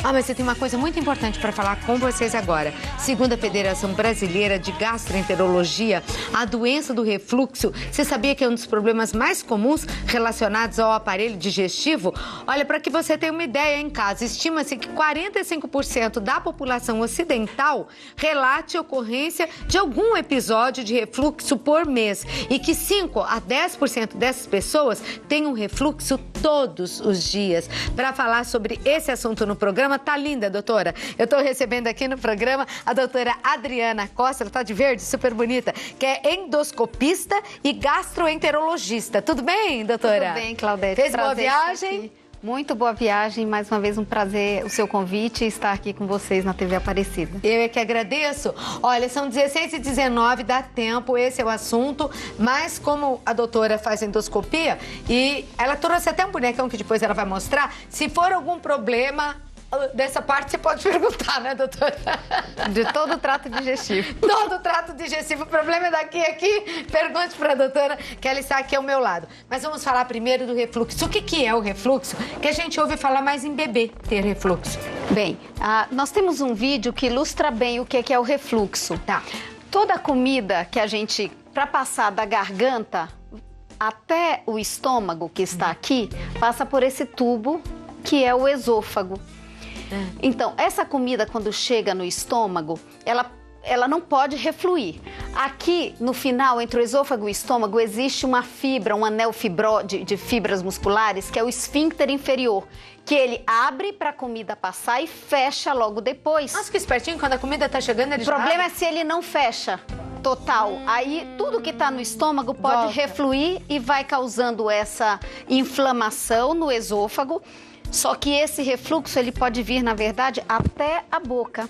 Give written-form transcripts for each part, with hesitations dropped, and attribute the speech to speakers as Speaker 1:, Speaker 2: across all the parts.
Speaker 1: Ah, mas você tem uma coisa muito importante para falar com vocês agora. Segundo a Federação Brasileira de Gastroenterologia, a doença do refluxo, você sabia que é um dos problemas mais comuns relacionados ao aparelho digestivo? Olha, para que você tenha uma ideia em casa, estima-se que 45% da população ocidental relate ocorrência de algum episódio de refluxo por mês e que 5 a 10% dessas pessoas têm um refluxo todos os dias. Para falar sobre esse assunto no programa, tá linda, doutora. Eu estou recebendo aqui no programa a doutora Adriana Costa, ela tá de verde, super bonita, que é endoscopista e gastroenterologista. Tudo bem, doutora?
Speaker 2: Tudo bem, Claudete.
Speaker 1: Fez boa viagem?
Speaker 2: Muito boa viagem, mais uma vez um prazer o seu convite e estar aqui com vocês na TV Aparecida.
Speaker 1: Eu é que agradeço. Olha, são 16h19, dá tempo, esse é o assunto, mas como a doutora faz endoscopia e ela trouxe até um bonecão que depois ela vai mostrar, se for algum problema dessa parte você pode perguntar, né, doutora?
Speaker 2: De todo o trato digestivo.
Speaker 1: Todo o trato digestivo. O problema é daqui a aqui. Pergunte para a doutora, que ela está aqui ao meu lado. Mas vamos falar primeiro do refluxo. O que é o refluxo? Que a gente ouve falar mais em bebê ter refluxo.
Speaker 2: Bem, nós temos um vídeo que ilustra bem o que é o refluxo.
Speaker 1: Tá.
Speaker 2: Toda comida que a gente, para passar da garganta até o estômago, que está aqui, passa por esse tubo que é o esôfago. Então, essa comida, quando chega no estômago, ela não pode refluir. Aqui, no final, entre o esôfago e o estômago, existe uma fibra, um anel de fibras musculares, que é o esfíncter inferior, que ele abre para a comida passar e fecha logo depois.
Speaker 1: Nossa, que espertinho, quando a comida está chegando, ele
Speaker 2: O problema é se ele não fecha total. Aí, tudo que está no estômago pode refluir e vai causando essa inflamação no esôfago. Só que esse refluxo, ele pode vir, na verdade, até a boca.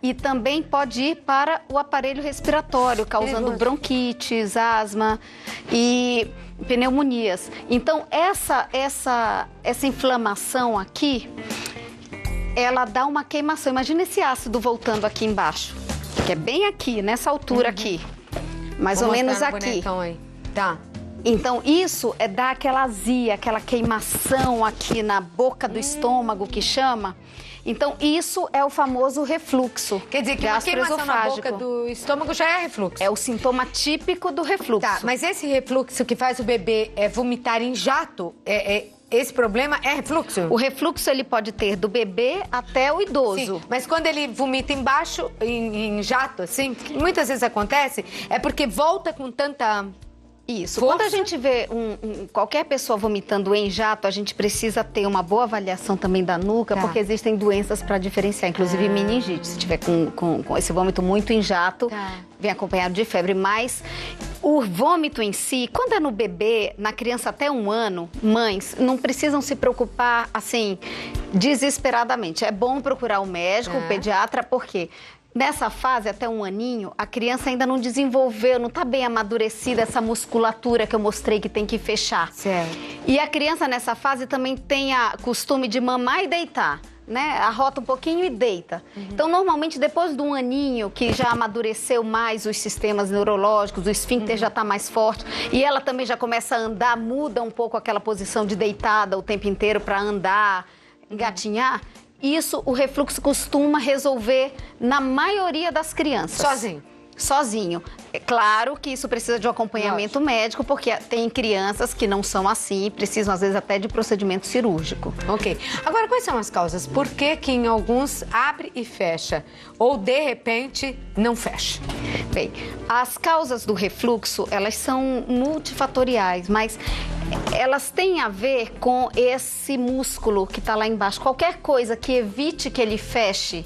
Speaker 2: E também pode ir para o aparelho respiratório, causando bronquites, asma e pneumonias. Então, essa inflamação aqui, ela dá uma queimação. Imagina esse ácido voltando aqui embaixo, que é bem aqui, nessa altura aqui. Mais ou menos aqui.
Speaker 1: Aí. Tá.
Speaker 2: Então, isso dá aquela azia, aquela queimação aqui na boca do estômago, que chama. Então, isso é o famoso refluxo.
Speaker 1: Quer dizer, que uma queimação na boca do estômago já é refluxo?
Speaker 2: É o sintoma típico do refluxo.
Speaker 1: Tá, mas esse refluxo que faz o bebê vomitar em jato, esse problema é refluxo?
Speaker 2: O refluxo, ele pode ter do bebê até o idoso.
Speaker 1: Sim, mas quando ele vomita embaixo, em jato, assim, que muitas vezes acontece, é porque volta com tanta...
Speaker 2: Isso. Quando a gente vê qualquer pessoa vomitando em jato, a gente precisa ter uma boa avaliação também da nuca, porque existem doenças para diferenciar, inclusive meningite. Se tiver com esse vômito muito em jato, vem acompanhado de febre. Mas o vômito em si, quando é no bebê, na criança até 1 ano, mães não precisam se preocupar, assim, desesperadamente. É bom procurar o médico, o pediatra, porque... Nessa fase, até 1 aninho, a criança ainda não desenvolveu, não está bem amadurecida essa musculatura que eu mostrei que tem que fechar.
Speaker 1: Certo.
Speaker 2: E a criança nessa fase também tem o costume de mamar e deitar, né? Arrota um pouquinho e deita. Então, normalmente, depois de 1 aninho, que já amadureceu mais os sistemas neurológicos, o esfíncter já está mais forte, e ela também já começa a andar, muda um pouco aquela posição de deitada o tempo inteiro para andar, engatinhar. Isso, o refluxo costuma resolver na maioria das crianças.
Speaker 1: Sozinho?
Speaker 2: Sozinho. É claro que isso precisa de um acompanhamento médico, porque tem crianças que não são assim, precisam às vezes até de procedimento cirúrgico.
Speaker 1: Ok. Agora, quais são as causas? Por que em alguns abre e fecha? Ou, de repente, não fecha?
Speaker 2: Bem, as causas do refluxo, elas são multifatoriais, mas elas têm a ver com esse músculo que está lá embaixo. Qualquer coisa que evite que ele feche,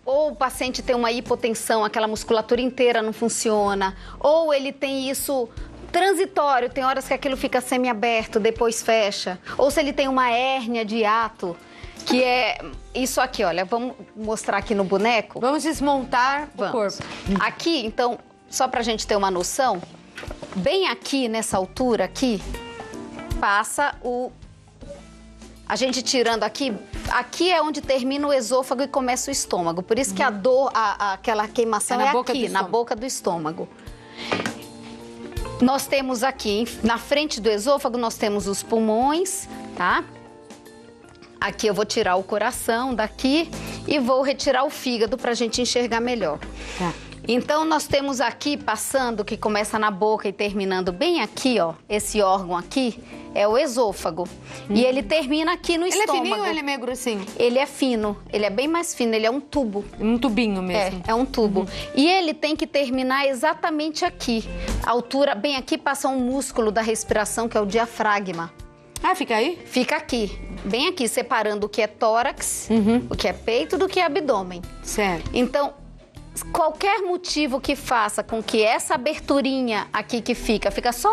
Speaker 2: ou o paciente tem uma hipotensão, aquela musculatura inteira não funciona, ou ele tem isso transitório, tem horas que aquilo fica semiaberto, depois fecha, ou se ele tem uma hérnia de hiato, que é isso aqui, olha, vamos mostrar aqui no boneco.
Speaker 1: Vamos desmontar o corpo.
Speaker 2: Aqui, então, só pra gente ter uma noção, bem aqui, nessa altura aqui, passa a gente tirando aqui é onde termina o esôfago e começa o estômago. Por isso que a dor, aquela queimação é aqui, na boca do estômago. Nós temos aqui, na frente do esôfago, nós temos os pulmões, tá? Aqui eu vou tirar o coração daqui e vou retirar o fígado para a gente enxergar melhor.
Speaker 1: Tá.
Speaker 2: Então, nós temos aqui, passando, que começa na boca e terminando bem aqui, ó, esse órgão aqui, é o esôfago. E ele termina aqui no estômago.
Speaker 1: Ele é fininho ou ele é meio grossinho?
Speaker 2: Ele é fino, ele é bem mais fino, ele é um tubo.
Speaker 1: Um tubinho mesmo.
Speaker 2: É um tubo. E ele tem que terminar exatamente aqui. A altura, bem aqui, passa um músculo da respiração, que é o diafragma.
Speaker 1: Ah, fica aí?
Speaker 2: Fica aqui, bem aqui, separando o que é tórax, o que é peito, do que é abdômen.
Speaker 1: Certo.
Speaker 2: Então, qualquer motivo que faça com que essa aberturinha aqui que fica só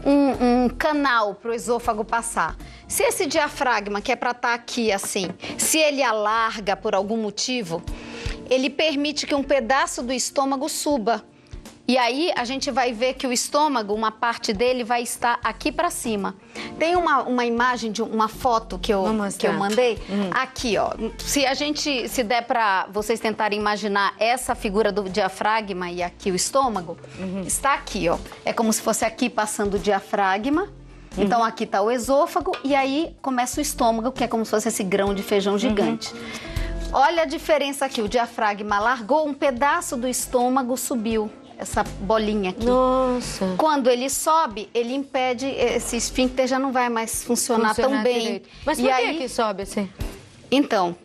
Speaker 2: um canal para o esôfago passar. Se esse diafragma, que é para estar aqui assim, se ele alarga por algum motivo, ele permite que um pedaço do estômago suba. E aí a gente vai ver que o estômago, uma parte dele vai estar aqui para cima. Tem uma imagem de uma foto que eu mandei. Aqui, ó. Se der para vocês tentarem imaginar essa figura do diafragma e aqui o estômago, está aqui, ó. É como se fosse aqui passando o diafragma. Então aqui está o esôfago e aí começa o estômago, que é como se fosse esse grão de feijão gigante. Olha a diferença aqui. O diafragma largou, um pedaço do estômago subiu. Essa bolinha aqui.
Speaker 1: Nossa.
Speaker 2: Quando ele sobe, ele impede, esse esfíncter já não vai mais funcionar tão bem.
Speaker 1: Direito. Mas por que sobe assim?
Speaker 2: Então,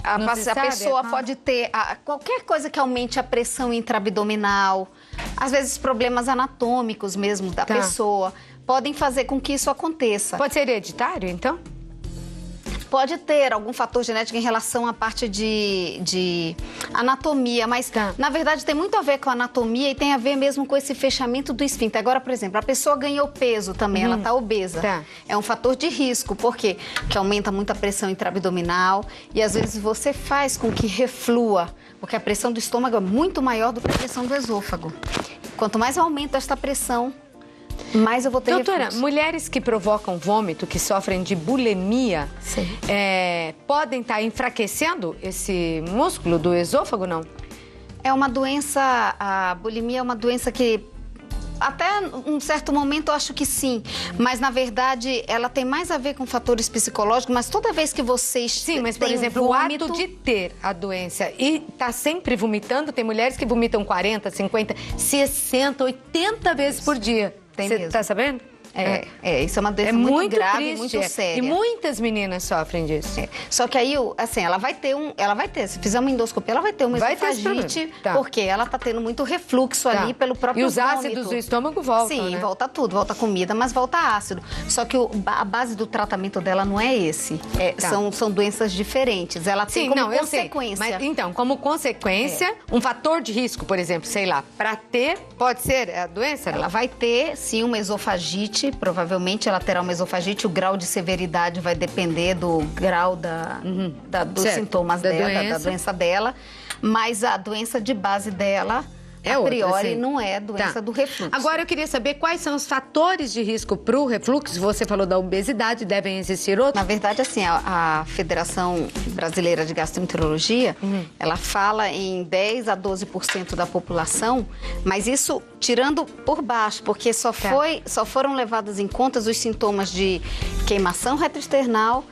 Speaker 2: a
Speaker 1: sabe?
Speaker 2: pessoa pode ter qualquer coisa que aumente a pressão intraabdominal, às vezes problemas anatômicos mesmo da pessoa, podem fazer com que isso aconteça.
Speaker 1: Pode ser hereditário, então?
Speaker 2: Pode ter algum fator genético em relação à parte de anatomia, mas na verdade tem muito a ver com a anatomia e tem a ver mesmo com esse fechamento do esfíncter. Agora, por exemplo, a pessoa ganhou peso também, ela está obesa. É um fator de risco, por quê? Porque aumenta muito a pressão intraabdominal e às vezes você faz com que reflua, porque a pressão do estômago é muito maior do que a pressão do esôfago. Quanto mais aumenta esta pressão, mais eu vou ter
Speaker 1: Doutora,
Speaker 2: refluxo.
Speaker 1: mulheres que provocam vômito, que sofrem de bulimia, podem estar enfraquecendo esse músculo do esôfago, não?
Speaker 2: É uma doença, a bulimia é uma doença que até um certo momento eu acho que sim, mas na verdade ela tem mais a ver com fatores psicológicos, mas toda vez que vocês
Speaker 1: Sim, mas por exemplo,
Speaker 2: vômito,
Speaker 1: o ato de ter a doença e tá sempre vomitando, tem mulheres que vomitam 40, 50, 60, 80 vezes por dia. Você tá sabendo?
Speaker 2: Isso é uma doença muito grave, triste, muito séria.
Speaker 1: E muitas meninas sofrem disso.
Speaker 2: Só que aí, assim, ela vai ter, se fizer uma endoscopia, ela vai ter uma esofagite, porque ela tá tendo muito refluxo ali pelo próprio vômito.
Speaker 1: E os ácidos do estômago voltam,
Speaker 2: Sim, volta tudo, volta comida, mas volta ácido. Só que a base do tratamento dela não é esse. São doenças diferentes. Ela tem como consequência.
Speaker 1: Mas, então, como consequência, um fator de risco, por exemplo, sei lá, para ter, pode ser a doença?
Speaker 2: Ela vai ter, sim, uma esofagite. Provavelmente ela terá uma esofagite, o grau de severidade vai depender do grau dos sintomas dela, da doença dela, mas a doença de base dela, a priori, não é a doença do refluxo.
Speaker 1: Agora eu queria saber quais são os fatores de risco para o refluxo. Você falou da obesidade, devem existir outros?
Speaker 2: Na verdade, assim, a Federação Brasileira de Gastroenterologia, ela fala em 10 a 12% da população, mas isso tirando por baixo, porque só foram levados em conta os sintomas de queimação retroesternal,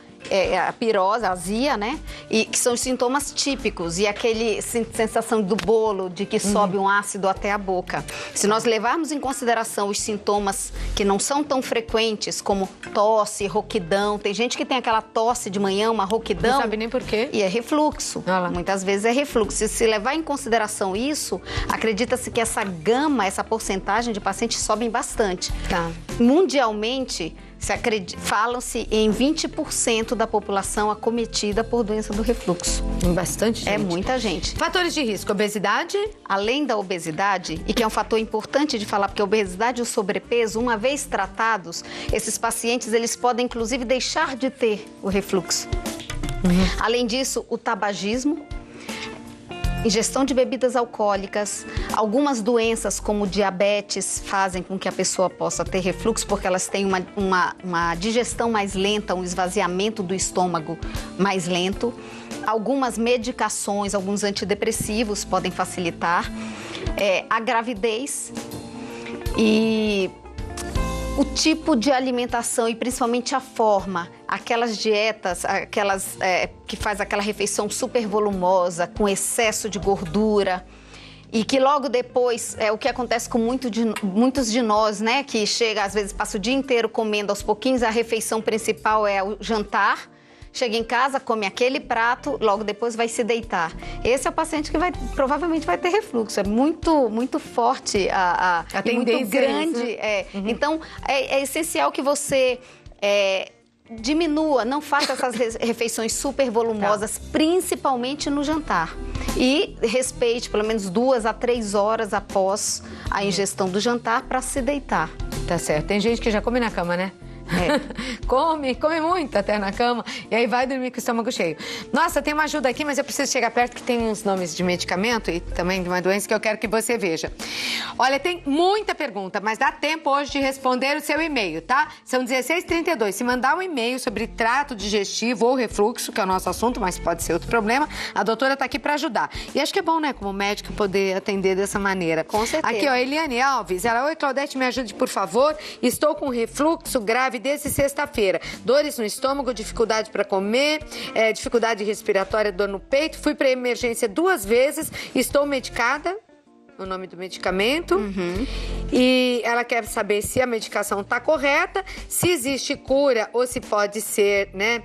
Speaker 2: a pirose, a azia, né? E que são os sintomas típicos. E aquele sensação do bolo, de que sobe um ácido até a boca. Se nós levarmos em consideração os sintomas que não são tão frequentes, como tosse, rouquidão. Tem gente que tem aquela tosse de manhã, uma rouquidão.
Speaker 1: Não sabe nem por quê.
Speaker 2: E é refluxo. Muitas vezes é refluxo. Se levar em consideração isso, acredita-se que essa gama, essa porcentagem de pacientes sobem bastante. Mundialmente, falam-se em 20% da população acometida por doença do refluxo.
Speaker 1: Bastante gente.
Speaker 2: É muita gente.
Speaker 1: Fatores de risco, obesidade?
Speaker 2: Além da obesidade, e que é um fator importante de falar, porque a obesidade e o sobrepeso, uma vez tratados, esses pacientes eles podem inclusive deixar de ter o refluxo. Além disso, o tabagismo, ingestão de bebidas alcoólicas, algumas doenças como diabetes fazem com que a pessoa possa ter refluxo porque elas têm uma digestão mais lenta, um esvaziamento do estômago mais lento. Algumas medicações, alguns antidepressivos podem facilitar. A gravidez e o tipo de alimentação e principalmente a forma, aquelas dietas, que faz aquela refeição super volumosa, com excesso de gordura, e que logo depois, o que acontece com muitos de nós, né, que chega, às vezes passa o dia inteiro comendo aos pouquinhos, a refeição principal é o jantar, chega em casa, come aquele prato, logo depois vai se deitar. Esse é o paciente que provavelmente vai ter refluxo. É muito, muito forte, a muito grande. Então, é essencial que você diminua, não faça essas refeições super volumosas, principalmente no jantar. E respeite pelo menos 2 a 3 horas após a ingestão do jantar para se deitar.
Speaker 1: Tá certo. Tem gente que já come na cama, né? Come muito até na cama e aí vai dormir com o estômago cheio. Nossa, tem uma ajuda aqui, mas eu preciso chegar perto que tem uns nomes de medicamento e também de uma doença que eu quero que você veja. Olha, tem muita pergunta, mas dá tempo hoje de responder o seu e-mail, tá? São 16h32. Se mandar um e-mail sobre trato digestivo ou refluxo, que é o nosso assunto, mas pode ser outro problema, a doutora tá aqui para ajudar. E acho que é bom, né, como médico, poder atender dessa maneira.
Speaker 2: Com certeza.
Speaker 1: Aqui, ó, Eliane Alves, oi, Claudete, me ajude, por favor. Estou com refluxo grave desde sexta-feira. Dores no estômago, dificuldade para comer, dificuldade respiratória, dor no peito. Fui para emergência 2 vezes, estou medicada, o nome do medicamento. E ela quer saber se a medicação está correta, se existe cura ou se pode ser, né,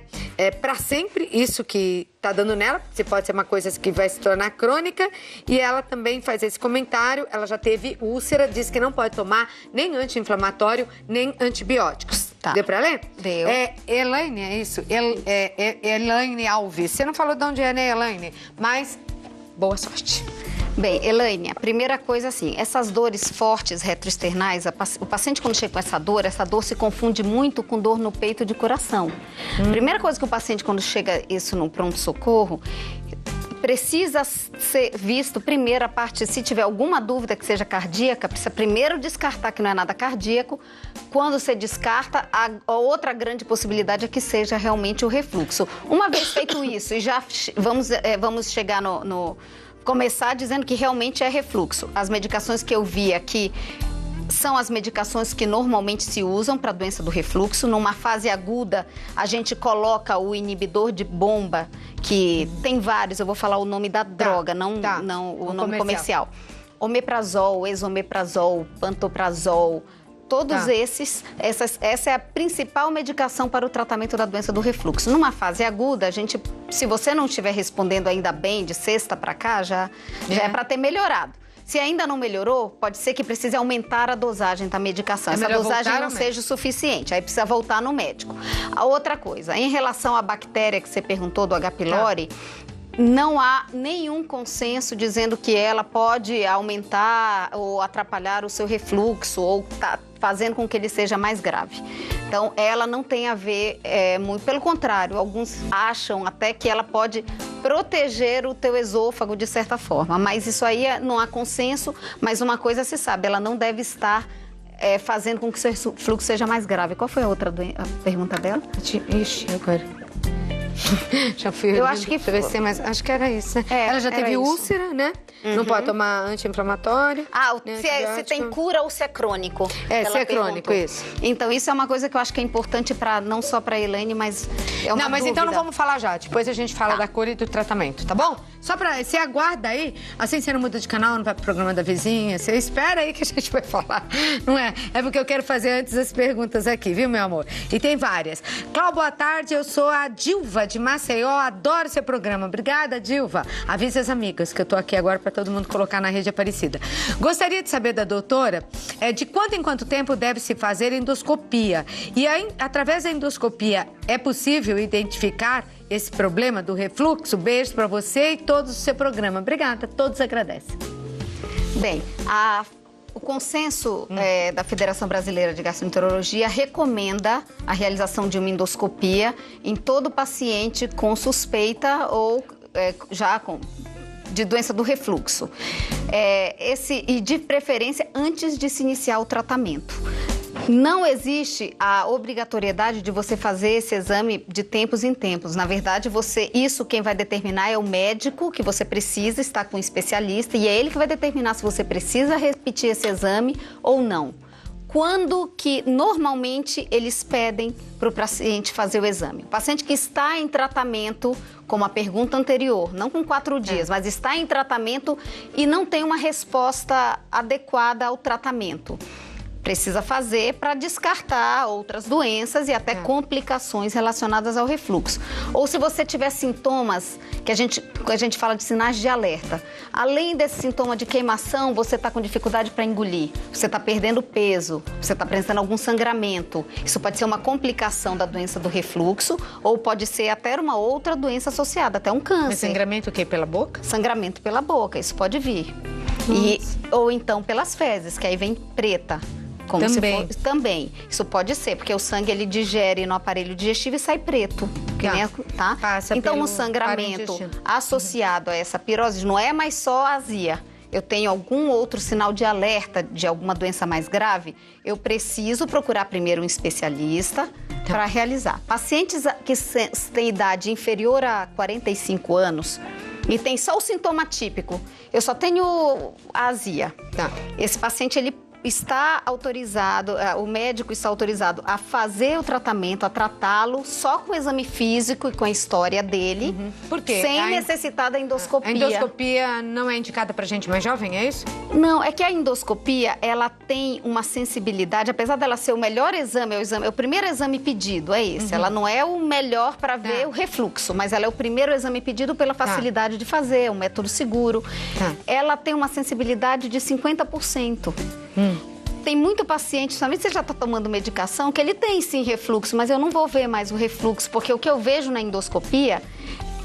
Speaker 1: para sempre isso que tá dando nela, se pode ser uma coisa que vai se tornar crônica. E ela também faz esse comentário, ela já teve úlcera, diz que não pode tomar nem anti-inflamatório, nem antibióticos.
Speaker 2: Tá.
Speaker 1: Deu pra ler?
Speaker 2: Deu.
Speaker 1: Elaine, é isso? Elaine Alves. Você não falou de onde é, né, Elaine? Mas boa sorte.
Speaker 2: Bem, Elaine, a primeira coisa assim, essas dores fortes retroesternais, o paciente quando chega com essa dor se confunde muito com dor no peito e de coração. Primeira coisa que o paciente quando chega isso no pronto-socorro, precisa ser visto primeiro a parte, se tiver alguma dúvida que seja cardíaca, precisa primeiro descartar que não é nada cardíaco. Quando você descarta, a outra grande possibilidade é que seja realmente o refluxo. Uma vez feito isso, e já vamos chegar começar dizendo que realmente é refluxo. As medicações que eu vi aqui são as medicações que normalmente se usam para a doença do refluxo. Numa fase aguda, a gente coloca o inibidor de bomba, que tem vários, eu vou falar o nome da droga, não o nome comercial. Omeprazol, esomeprazol, pantoprazol, todos essa é a principal medicação para o tratamento da doença do refluxo. Numa fase aguda, se você não estiver respondendo ainda bem, de sexta para cá, já é para ter melhorado. Se ainda não melhorou, pode ser que precise aumentar a dosagem da medicação. Essa dosagem não seja o suficiente, aí precisa voltar no médico. A outra coisa, em relação à bactéria que você perguntou do H. pylori, não há nenhum consenso dizendo que ela pode aumentar ou atrapalhar o seu refluxo ou tá fazendo com que ele seja mais grave. Então, ela não tem a ver, muito pelo contrário, alguns acham até que ela pode proteger o teu esôfago de certa forma, mas isso aí não há consenso, mas uma coisa se sabe, ela não deve estar fazendo com que o seu refluxo seja mais grave. Qual foi a outra pergunta dela?
Speaker 1: Ixi, agora... Já fui
Speaker 2: eu acho que
Speaker 1: PVC, mas acho que era isso, né? Ela já teve úlcera, né? Não pode tomar anti-inflamatório.
Speaker 2: Se tem cura ou se é crônico.
Speaker 1: Se é crônico, isso.
Speaker 2: Então, isso é uma coisa que eu acho que é importante não só para a Elaine, mas é uma dúvida.
Speaker 1: Então não vamos falar já. Depois a gente fala da cura e do tratamento, tá bom? Só pra... Você aguarda aí, assim você não muda de canal, não vai pro programa da vizinha, você espera aí que a gente vai falar. Não é? É porque eu quero fazer antes as perguntas aqui, viu, meu amor? E tem várias. Cláudio, boa tarde, eu sou a Dilva de Maceió, adoro seu programa. Obrigada, Dilva. Avise as amigas que eu tô aqui agora para todo mundo colocar na rede Aparecida. Gostaria de saber da doutora de quanto em quanto tempo deve se fazer endoscopia. E aí, através da endoscopia, é possível identificar esse problema do refluxo? Beijo para você e todos do seu programa. Obrigada, todos agradecem.
Speaker 2: Bem, o consenso da Federação Brasileira de Gastroenterologia recomenda a realização de uma endoscopia em todo paciente com suspeita ou de doença do refluxo. E de preferência antes de se iniciar o tratamento. Não existe a obrigatoriedade de você fazer esse exame de tempos em tempos. Na verdade, quem vai determinar é o médico, que você precisa estar com um especialista, e é ele que vai determinar se você precisa repetir esse exame ou não. quando que normalmente eles pedem para o paciente fazer o exame? O paciente que está em tratamento, como a pergunta anterior, não com 4 dias, mas está em tratamento e não tem uma resposta adequada ao tratamento. Precisa fazer para descartar outras doenças e até complicações relacionadas ao refluxo. Ou se você tiver sintomas, que a gente fala de sinais de alerta. Além desse sintoma de queimação, você está com dificuldade para engolir, você está perdendo peso, você está apresentando algum sangramento. Isso pode ser uma complicação da doença do refluxo ou pode ser até uma outra doença associada, até um câncer.
Speaker 1: Mas sangramento o quê? Pela boca?
Speaker 2: Sangramento pela boca, isso pode vir. Ou então pelas fezes, que aí vem preta. Como
Speaker 1: também.
Speaker 2: Também. Isso pode ser, porque o sangue ele digere no aparelho digestivo e sai preto. Tá? Então, um sangramento associado a essa pirose não é mais só azia. Eu tenho algum outro sinal de alerta de alguma doença mais grave, eu preciso procurar primeiro um especialista para realizar. Pacientes que têm idade inferior a 45 anos e tem só o sintoma típico, eu só tenho azia. Esse paciente, ele está autorizado, o médico está autorizado a fazer o tratamento, a tratá-lo só com o exame físico e com a história dele.
Speaker 1: Por quê?
Speaker 2: Sem necessitar da endoscopia.
Speaker 1: A endoscopia não é indicada para gente mais jovem, é isso?
Speaker 2: Não, é que a endoscopia, ela tem uma sensibilidade, apesar dela ser o melhor exame, é o primeiro exame pedido, é esse. Ela não é o melhor para ver o refluxo, mas ela é o primeiro exame pedido pela facilidade de fazer, um método seguro. Ela tem uma sensibilidade de 50%. Tem muito paciente, somente você já está tomando medicação, que ele tem sim refluxo, mas eu não vou ver mais o refluxo, porque o que eu vejo na endoscopia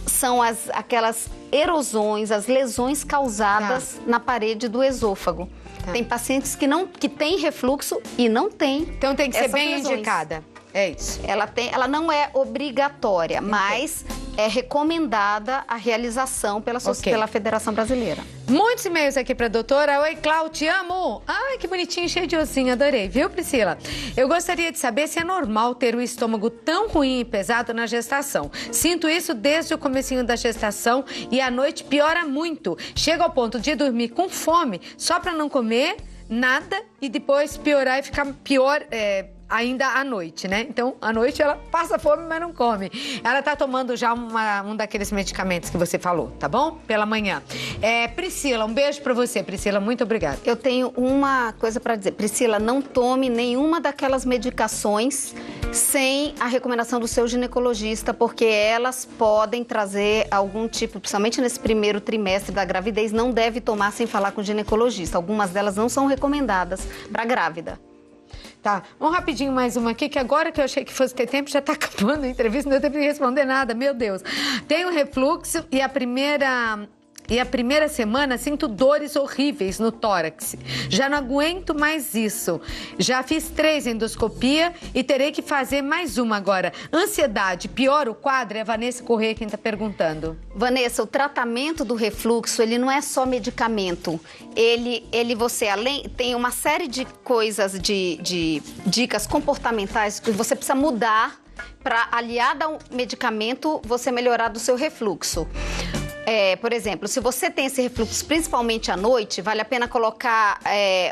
Speaker 2: são aquelas erosões, as lesões causadas na parede do esôfago. Tem pacientes que têm refluxo e não têm.
Speaker 1: Então tem que ser bem indicada. É isso.
Speaker 2: Ela não é obrigatória, mas é recomendada a realização pela Federação Brasileira.
Speaker 1: Muitos e-mails aqui para a doutora. Oi, Cláudia, te amo. Ai, que bonitinho, cheio de ossinho, adorei, viu, Priscila? Eu gostaria de saber se é normal ter o estômago tão ruim e pesado na gestação. Sinto isso desde o comecinho da gestação e à noite piora muito. Chega ao ponto de dormir com fome só para não comer nada e depois piorar e ficar pior ainda à noite, né? Então, à noite ela passa fome, mas não come. Ela tá tomando já um daqueles medicamentos que você falou, tá bom? Pela manhã. Priscila, um beijo pra você, Priscila, muito obrigada.
Speaker 2: Eu tenho uma coisa pra dizer. Priscila, não tome nenhuma daquelas medicações sem a recomendação do seu ginecologista, porque elas podem trazer algum tipo, principalmente nesse primeiro trimestre da gravidez, não deve tomar sem falar com o ginecologista. Algumas delas não são recomendadas pra grávida.
Speaker 1: Tá, vamos rapidinho mais uma aqui, que agora que eu achei que fosse ter tempo, já tá acabando a entrevista, não deu tempo de responder nada, meu Deus. Tenho refluxo e a primeira semana sinto dores horríveis no tórax. Já não aguento mais isso. Já fiz 3 endoscopias e terei que fazer mais uma agora. Ansiedade, piora o quadro? É a Vanessa Corrêa quem está perguntando.
Speaker 2: Vanessa, o tratamento do refluxo, ele não é só medicamento. Você tem uma série de coisas, de dicas comportamentais que você precisa mudar para, aliada ao medicamento, você melhorar do seu refluxo. Por exemplo, se você tem esse refluxo principalmente à noite, vale a pena colocar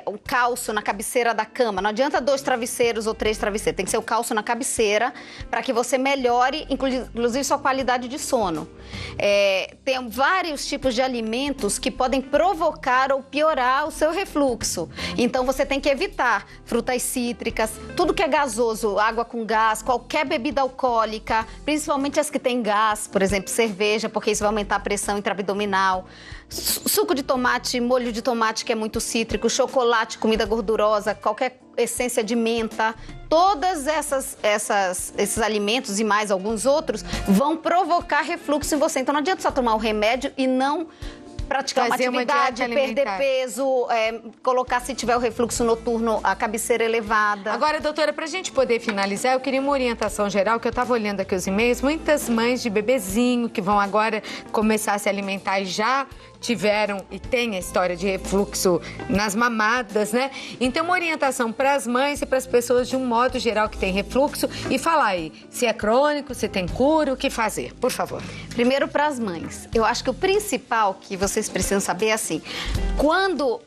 Speaker 2: o calço na cabeceira da cama. Não adianta 2 travesseiros ou 3 travesseiros, tem que ser o calço na cabeceira para que você melhore, inclusive, sua qualidade de sono. Tem vários tipos de alimentos que podem provocar ou piorar o seu refluxo. Então, você tem que evitar frutas cítricas, tudo que é gasoso, água com gás, qualquer bebida alcoólica, principalmente as que têm gás, por exemplo, cerveja, porque isso vai aumentar a pressão intraabdominal, suco de tomate, molho de tomate que é muito cítrico, chocolate, comida gordurosa, qualquer essência de menta, todas esses alimentos e mais alguns outros vão provocar refluxo em você. Então não adianta só tomar o remédio e não praticar
Speaker 1: fazer
Speaker 2: uma atividade, perder peso, colocar, se tiver o refluxo noturno, a cabeceira elevada.
Speaker 1: Agora, doutora, pra gente poder finalizar, eu queria uma orientação geral, que eu tava olhando aqui os e-mails, muitas mães de bebezinho que vão agora começar a se alimentar e já tiveram e têm a história de refluxo nas mamadas, né? Então, uma orientação para as mães e para as pessoas de um modo geral que tem refluxo e falar aí se é crônico, se tem cura, o que fazer, por favor.
Speaker 2: Primeiro, para as mães. Eu acho que o principal que vocês precisam saber é assim, quando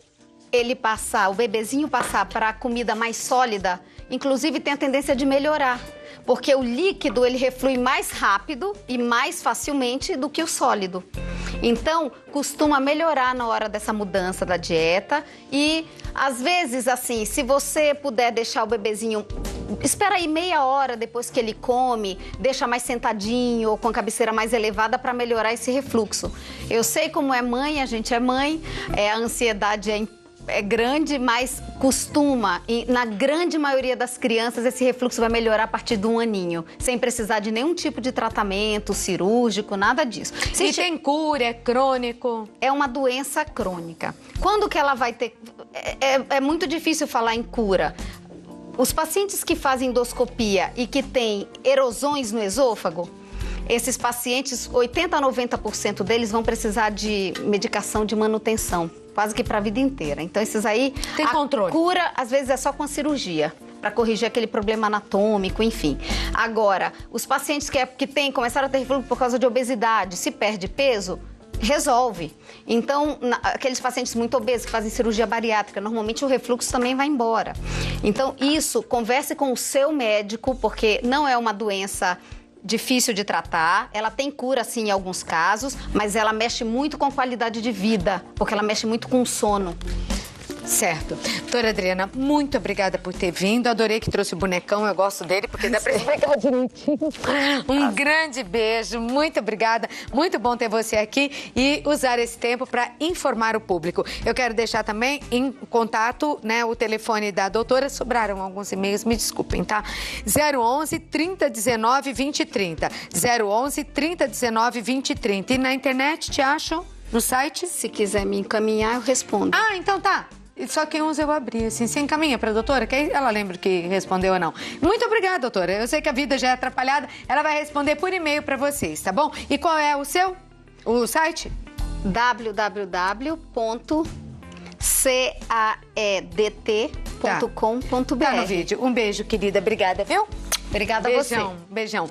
Speaker 2: o bebezinho passar para a comida mais sólida, inclusive tem a tendência de melhorar. Porque o líquido, ele reflui mais rápido e mais facilmente do que o sólido. Então, costuma melhorar na hora dessa mudança da dieta. E, às vezes, assim, se você puder deixar o bebezinho... Espera aí meia hora depois que ele come, deixa mais sentadinho ou com a cabeceira mais elevada para melhorar esse refluxo. Eu sei como é mãe, a gente é mãe, a ansiedade é grande, mas costuma, e na grande maioria das crianças, esse refluxo vai melhorar a partir de 1 aninho, sem precisar de nenhum tipo de tratamento cirúrgico, nada disso.
Speaker 1: Se tem cura, é crônico?
Speaker 2: É uma doença crônica. Quando que ela vai ter... É muito difícil falar em cura. Os pacientes que fazem endoscopia e que têm erosões no esôfago, esses pacientes, 80% a 90% deles vão precisar de medicação de manutenção, quase que para a vida inteira. Então, esses aí...
Speaker 1: Tem controle.
Speaker 2: A cura, às vezes, é só com a cirurgia, para corrigir aquele problema anatômico, enfim. Agora, os pacientes que começaram a ter refluxo por causa de obesidade, se perde peso, resolve. Então, aqueles pacientes muito obesos que fazem cirurgia bariátrica, normalmente o refluxo também vai embora. Então, converse com o seu médico, porque não é uma doença difícil de tratar, ela tem cura sim em alguns casos, mas ela mexe muito com a qualidade de vida, porque ela mexe muito com o sono.
Speaker 1: Certo. Doutora Adriana, muito obrigada por ter vindo. Adorei que trouxe o bonecão, eu gosto dele, porque dá pra explicar direitinho. Um grande beijo, muito obrigada. Muito bom ter você aqui e usar esse tempo para informar o público. Eu quero deixar também em contato, né, o telefone da doutora. Sobraram alguns e-mails, me desculpem, tá? 011 3019 2030. 011 3019 2030. E na internet, te acham? No site?
Speaker 2: Se quiser me encaminhar, eu respondo.
Speaker 1: Ah, então tá. Só que uns eu abri, assim. Você encaminha pra doutora, que aí ela lembra que respondeu ou não. Muito obrigada, doutora. Eu sei que a vida já é atrapalhada. Ela vai responder por e-mail pra vocês, tá bom? E qual é o seu? O site?
Speaker 2: www.caedt.com.br.
Speaker 1: Tá no vídeo. Um beijo, querida. Obrigada, viu?
Speaker 2: Obrigada a você.
Speaker 1: Beijão.